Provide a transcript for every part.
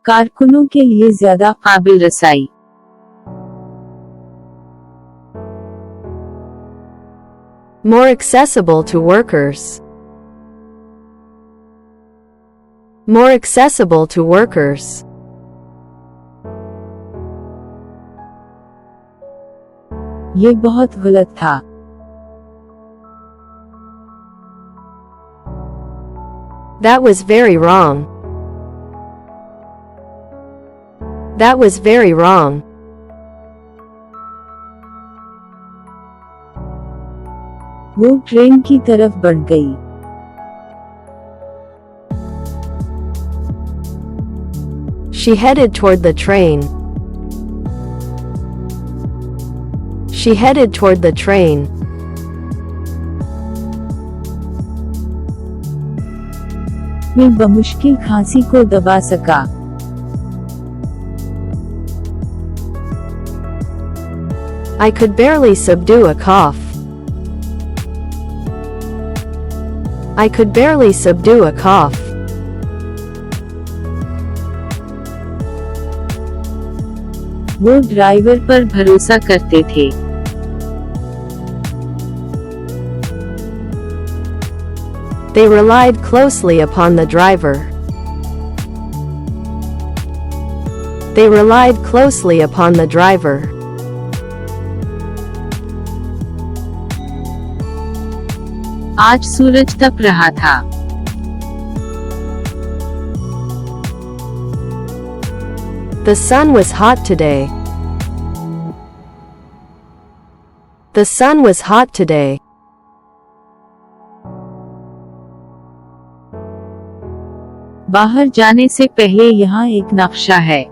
कारकुनों के लिए ज्यादा काबिल रसाई। More accessible to workers. More accessible to workers. ये बहुत गलत था। That was very wrong. That was very wrong. वो ट्रेन की तरफ बढ़ गई। She headed toward the train. She headed toward the train. मैं बमश्किल खांसी को दबा सका। I could barely subdue a cough. I could barely subdue a cough. वो ड्राइवर पर भरोसा करते थे। They relied closely upon the driver. They relied closely upon the driver. आज सूरज तप रहा था। The sun was hot today. The sun was hot today. बाहर जाने से पहले यहाँ एक नक्शा है।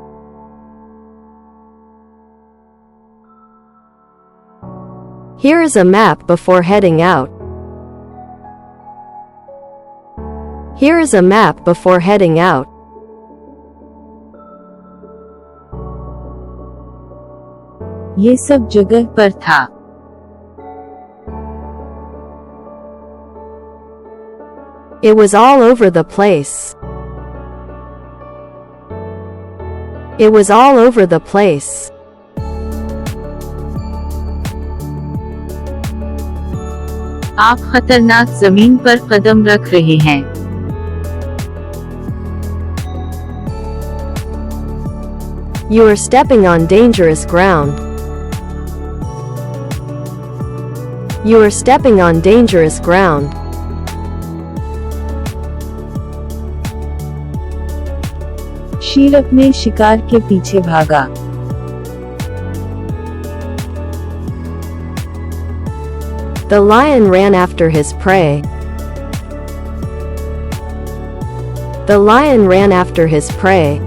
Here is a map before heading out. Here is a map before heading out. ये सब जगह पर था। It was all over the place. It was all over the place. आप खतरनाक जमीन पर कदम रख रहे हैं। You are stepping on dangerous ground. You are stepping on dangerous ground. शेर अपने शिकार के पीछे भागा। The lion ran after his prey. The lion ran after his prey.